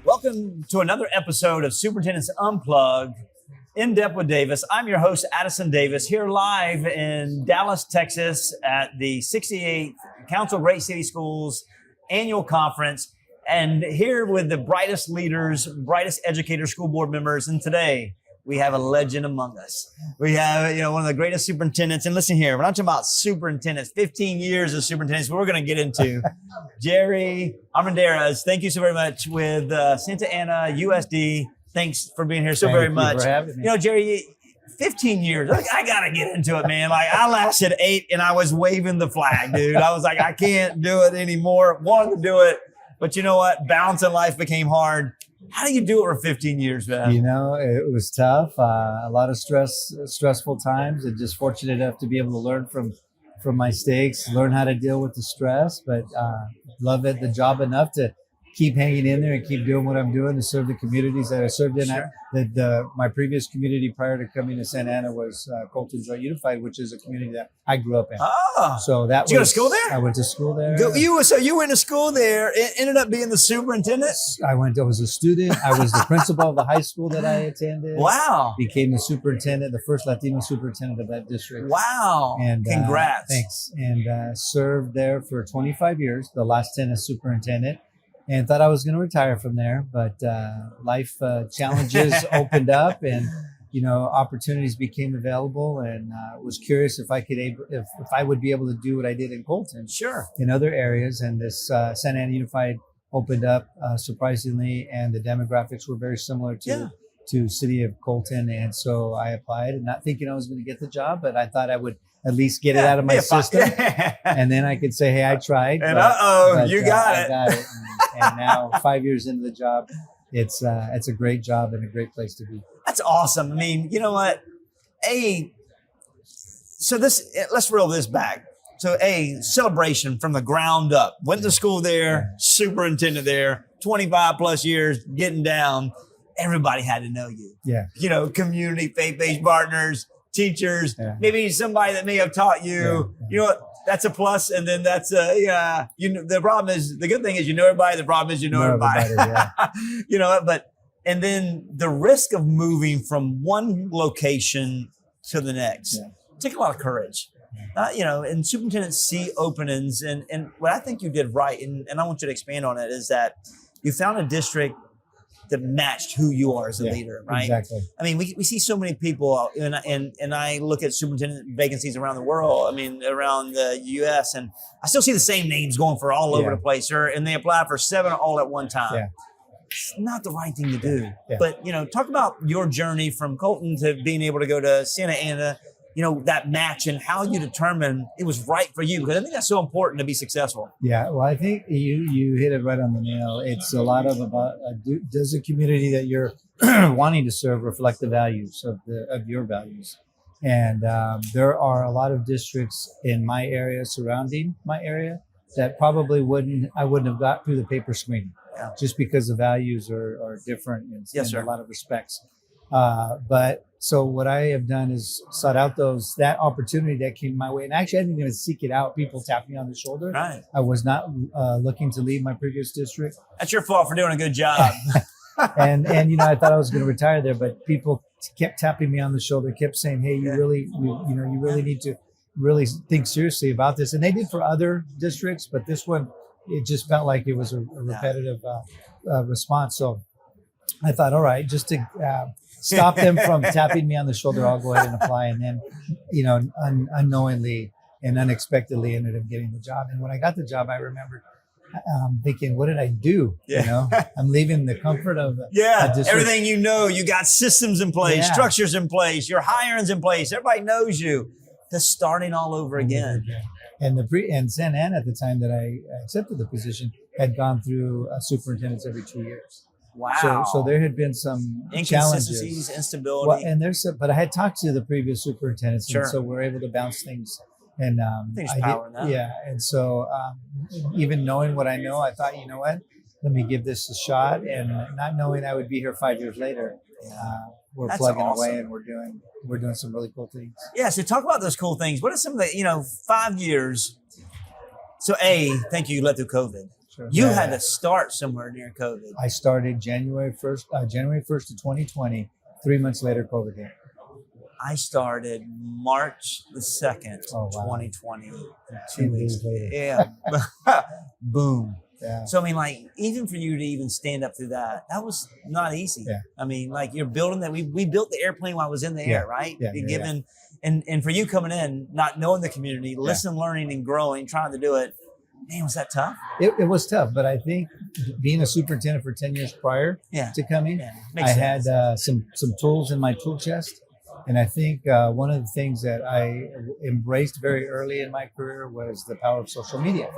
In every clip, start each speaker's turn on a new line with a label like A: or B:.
A: Welcome to another episode of Superintendents Unplugged, In Depth with Davis. I'm your host, Addison Davis, here live in Dallas, Texas at the 68th Council of Great City Schools annual conference, and here with the brightest leaders, brightest educators, school board members. And today we have a legend among us. We have, one of the greatest superintendents. And listen here, we're not talking about superintendents, 15 years of superintendents, we're going to get into Jerry Almendarez. Thank you so very much with Santa Ana USD. Thanks for being here so very much.
B: For having me.
A: Jerry, 15 years. I got to get into it, man. I lasted 8 and I was waving the flag, dude. I was like, I can't do it anymore. Wanted to do it. But you know what? Balance in life became hard. How do you do it for 15 years, man?
B: It was tough. A lot of stressful times, and just fortunate enough to be able to learn from my mistakes, learn how to deal with the stress, but love the job enough to keep hanging in there and keep doing what I'm doing to serve the communities that I served in.
A: Sure.
B: My previous community prior to coming to Santa Ana was Colton Unified, which is a community that I grew up in.
A: Oh,
B: so
A: did you go to school there?
B: I went to school there.
A: You went to school there. It ended up being the superintendent.
B: I was a student. I was the principal of the high school that I attended.
A: Wow!
B: Became the superintendent, the first Latino superintendent of that district.
A: Wow!
B: And
A: congrats!
B: Thanks. And served there for 25 years. The last 10 as superintendent. And thought I was going to retire from there, but life challenges opened up, and opportunities became available, and was curious if I would be able to do what I did in Colton,
A: sure,
B: in other areas. And this Santa Ana Unified opened up surprisingly, and the demographics were very similar to City of Colton, and so I applied, and not thinking I was going to get the job, but I thought I would at least get it out of my system, and then I could say, "Hey, I tried."
A: And you got it.
B: I got it. And now, 5 years into the job, it's a great job and a great place to be.
A: That's awesome. I mean, you know what? Let's roll this back. So, celebration from the ground up. Went to school there, superintendent there, 25 plus years, getting down. Everybody had to know you.
B: Yeah.
A: Community, faith-based partners, teachers, maybe somebody that may have taught you. Yeah. You know what? That's a plus, and then that's the problem is, the good thing is everybody. The problem is everybody.
B: Yeah.
A: And then the risk of moving from one location to the next take a lot of courage. And superintendents see openings, and what I think you did right, and I want you to expand on it, is that you found a district that matched who you are as a
B: Yeah,
A: leader, right?
B: Exactly.
A: I mean, we see so many people, and I look at superintendent vacancies around the world. I mean, around the U.S., and I still see the same names going for all over the place, and they apply for 7 all at one time.
B: Yeah.
A: It's not the right thing to do.
B: Yeah.
A: But, talk about your journey from Colton to being able to go to Santa Ana, that match, and how you determined it was right for you. Because I think that's so important to be successful.
B: Yeah, well, I think you hit it right on the nail. It's a lot of about does the community that you're wanting to serve reflect the values of your values, and there are a lot of districts in my area, surrounding my area, that probably I wouldn't have got through the paper screening, just because the values are different in a lot of respects. But so what I have done is sought out that opportunity that came my way. And actually, I didn't even seek it out. People tapped me on the shoulder.
A: Right.
B: I was not looking to leave my previous district.
A: That's your fault for doing a good job.
B: and I thought I was going to retire there, but people kept tapping me on the shoulder, kept saying, "Hey, you really need to really think seriously about this." And they did for other districts, but this one, it just felt like it was a repetitive response. So I thought, all right, just to stop them from tapping me on the shoulder, I'll go ahead and apply. And then, unknowingly and unexpectedly ended up getting the job. And when I got the job, I remembered thinking, what did I do? I'm leaving the comfort of a district.
A: Everything you got systems in place, structures in place, your hiring's in place, everybody knows you. Just starting all over again.
B: And Santa Ana at the time that I accepted the position had gone through superintendents every 2 years.
A: Wow.
B: So there had been some
A: inconsistencies,
B: challenges,
A: instability.
B: Well, but I had talked to the previous superintendents,
A: Sure.
B: and so we're able to bounce things. And
A: there's power in that.
B: Yeah, and so even knowing what I know, I thought, you know what, let me give this a shot. And not knowing I would be here 5 years later, we're plugging away, and we're doing some really cool things.
A: Yeah. So talk about those cool things. What are some of the 5 years? So thank you let through COVID.
B: Sure.
A: You had to start somewhere near COVID.
B: I started January 1st of 2020. 3 months later, COVID hit.
A: I started March the 2nd, 2020. 2 weeks
B: later.
A: Yeah. Boom.
B: Yeah.
A: So, even for you to even stand up through that was not easy.
B: Yeah.
A: You're building that. We built the airplane while I was in the air, right?
B: Yeah.
A: You're given, and for you coming in, not knowing the community, listening, learning, and growing, trying to do it. Man, was that tough?
B: It was tough, but I think being a superintendent for 10 years prior to coming, I had some tools in my tool chest. And I think one of the things that I embraced very early in my career was the power of social media.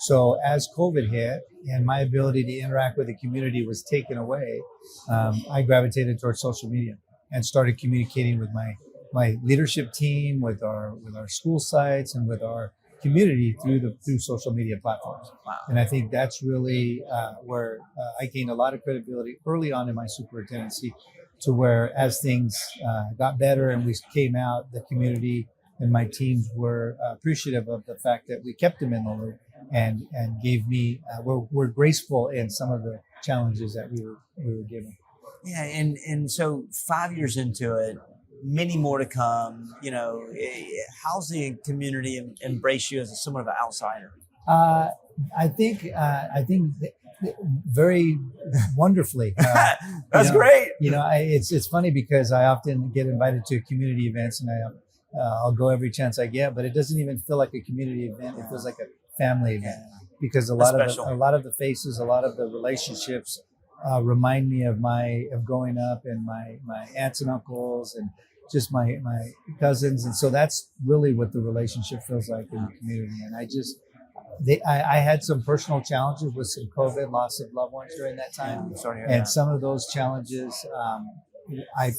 B: So as COVID hit and my ability to interact with the community was taken away, I gravitated towards social media and started communicating with my leadership team, with our school sites, and with our community through social media platforms.
A: Wow.
B: And I think that's really where I gained a lot of credibility early on in my superintendency, to where as things got better and we came out, the community and my teams were appreciative of the fact that we kept them in the loop and gave me were graceful in some of the challenges that we were given.
A: Yeah, and so 5 years into it, many more to come. How's the community embrace you as somewhat of an outsider?
B: I think very wonderfully.
A: That's great.
B: It's funny because I often get invited to community events, and I'll go every chance I get, but it doesn't even feel like a community event. It feels like a family event, because a lot of the faces, a lot of the relationships remind me of growing up, and my aunts and uncles, and just my cousins. And so that's really what the relationship feels like in the community. And I had some personal challenges with some COVID, loss of loved ones during that time. And some of those challenges I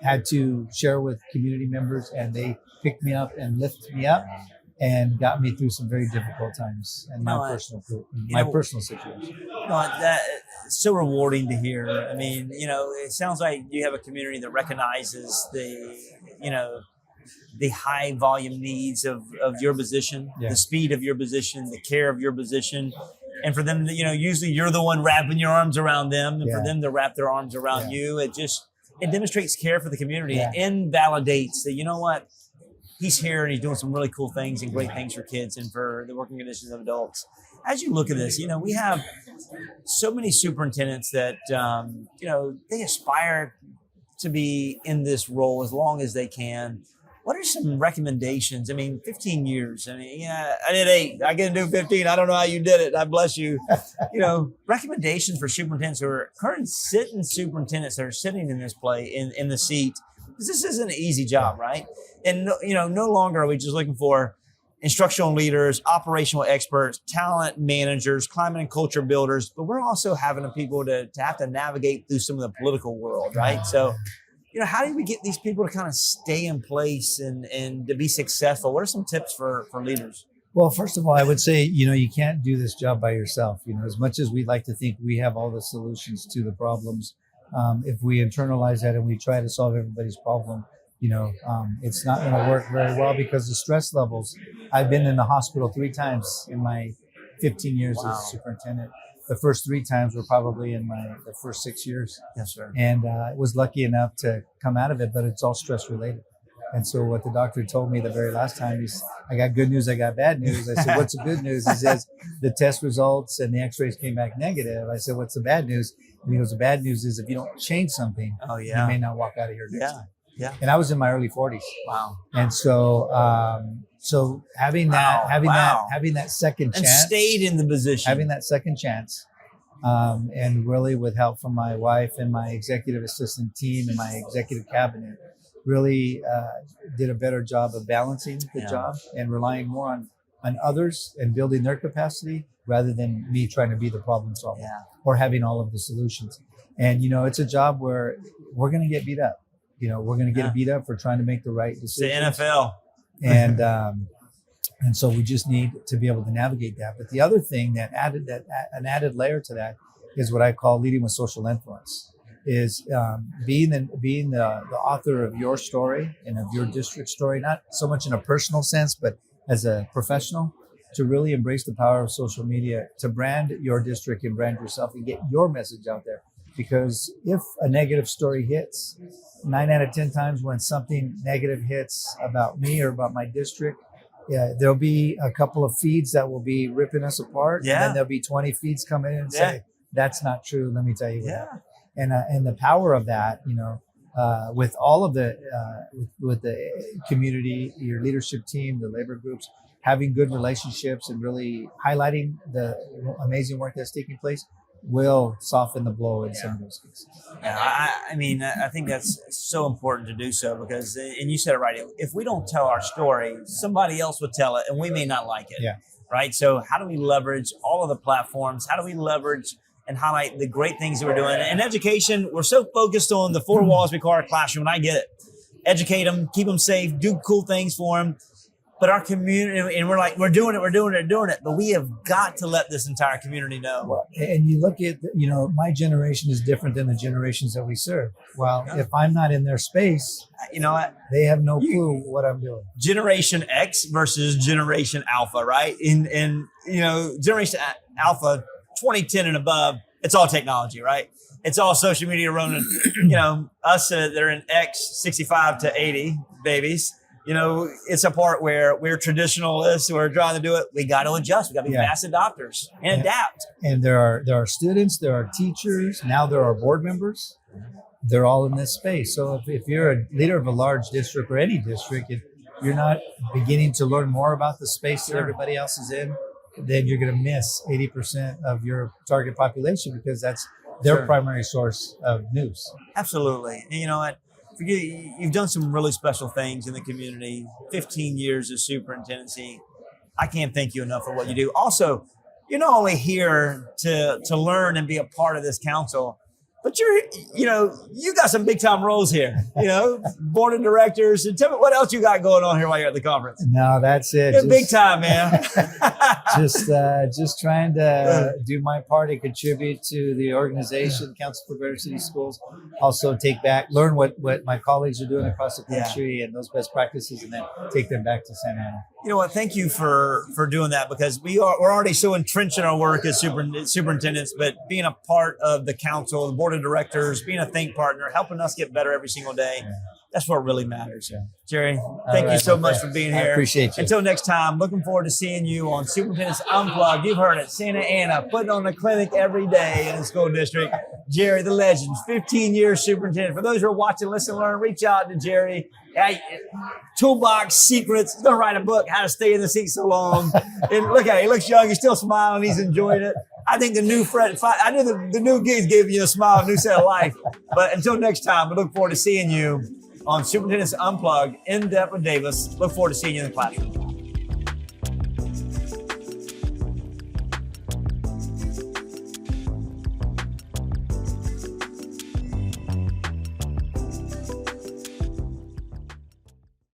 B: had to share with community members, and they picked me up and lifted me up and got me through some very difficult times in my personal situation.
A: That's so rewarding to hear. It sounds like you have a community that recognizes the high volume needs of your position, the speed of your position, the care of your position. And for them, usually you're the one wrapping your arms around them, and for them to wrap their arms around you, it demonstrates care for the community and validates that, he's here and he's doing some really cool things and great things for kids and for the working conditions of adults. As you look at this, we have so many superintendents that, they aspire to be in this role as long as they can. What are some recommendations? 15 years. I did 8. I get to do 15. I don't know how you did it. I bless you. Recommendations for superintendents who are current sitting superintendents that are sitting in this in the seat. Because this isn't an easy job, right? And, no longer are we just looking for instructional leaders, operational experts, talent managers, climate and culture builders, but we're also having people to have to navigate through some of the political world, right? So, how do we get these people to kind of stay in place and to be successful? What are some tips for leaders?
B: Well, first of all, I would say, you can't do this job by yourself. As much as we'd like to think we have all the solutions to the problems, if we internalize that and we try to solve everybody's problem, it's not going to work very well because the stress levels. I've been in the hospital 3 times in my 15 years as superintendent. The first 3 times were probably in the first 6 years.
A: Yes, sir.
B: And I was lucky enough to come out of it, but it's all stress related. And so what the doctor told me the very last time is, I got good news, I got bad news. I said, what's the good news? He says, the test results and the x-rays came back negative. I said, what's the bad news? And he goes, the bad news is if you don't change something, you may not walk out of here next time.
A: Yeah.
B: And I was in my early 40s.
A: Wow.
B: And so, having that second chance,
A: and stayed in the position,
B: having that second chance, and really with help from my wife and my executive assistant team and my executive cabinet, really did a better job of balancing the job and relying more on others and building their capacity rather than me trying to be the problem solver or having all of the solutions. And, it's a job where we're going to get beat up. We're going to get beat up for trying to make the right decisions.
A: It's the NFL.
B: And so we just need to be able to navigate that. But the other thing an added layer to that is what I call leading with social influence, is being the author of your story and of your district story, not so much in a personal sense, but as a professional, to really embrace the power of social media, to brand your district and brand yourself and get your message out there. Because if a negative story hits, 9 out of 10 times when something negative hits about me or about my district, there'll be a couple of feeds that will be ripping us apart. And then there'll be 20 feeds come in and say, that's not true. Let me tell you what happened. And the power of that, with all of the, with the community, your leadership team, the labor groups, having good relationships and really highlighting the amazing work that's taking place, will soften the blow in some of those cases.
A: I think that's so important to do so because, and you said it right, if we don't tell our story, somebody else will tell it and we may not like it.
B: Yeah.
A: Right. So how do we leverage all of the platforms? How do we leverage and highlight the great things that we're doing? In education, we're so focused on the 4 walls we call our classroom, and I get it. Educate them, keep them safe, do cool things for them. But our community, and we're doing it. But we have got to let this entire community know.
B: Well, and you look at, my generation is different than the generations that we serve. Well, if I'm not in their space, they have no clue what I'm doing.
A: Generation X versus Generation Alpha, right? And Generation Alpha, 2010 and above, it's all technology, right? It's all social media running. Us that are in X, 65 to 80 babies. It's a part where we're traditionalists. We're trying to do it. We got to adjust. We got to be fast adopters and adapt.
B: And there are students, there are teachers. Now there are board members. They're all in this space. So if you're a leader of a large district or any district, if you're not beginning to learn more about the space that everybody else is in, then you're going to miss 80% of your target population because that's their primary source of news.
A: Absolutely. And you know what? You've done some really special things in the community, 15 years of superintendency. I can't thank you enough for what you do. Also, you're not only here to learn and be a part of this council, but you got some big time roles here, board of directors. And tell me what else you got going on here while you're at the conference.
B: No, that's it.
A: You're big time, man.
B: just trying to do my part and contribute to the organization, Council for Better City Schools. Also learn what my colleagues are doing across the country and those best practices, and then take them back to Santa Ana.
A: You know what? Thank you for doing that because we're already so entrenched in our work as superintendents, but being a part of the council, the board of directors, being a think partner, helping us get better every single day. That's what really matters.
B: Yeah.
A: Jerry, thank you so much for being
B: I
A: here.
B: appreciate you.
A: Until next time, looking forward to seeing you on Superintendents Unplugged. You've heard it, Santa Ana, putting on a clinic every day in the school district. Jerry, the legend, 15 years superintendent. For those who are watching, listen, learn, reach out to Jerry. Hey, toolbox secrets. He's going to write a book, How to Stay in the Seat So Long. And look at him. He looks young. He's still smiling. He's enjoying it. I think the new I knew the new gigs gave you a smile, a new set of life. But until next time, we look forward to seeing you on Superintendents Unplugged, in depth with Davis. Look forward to seeing you in the classroom.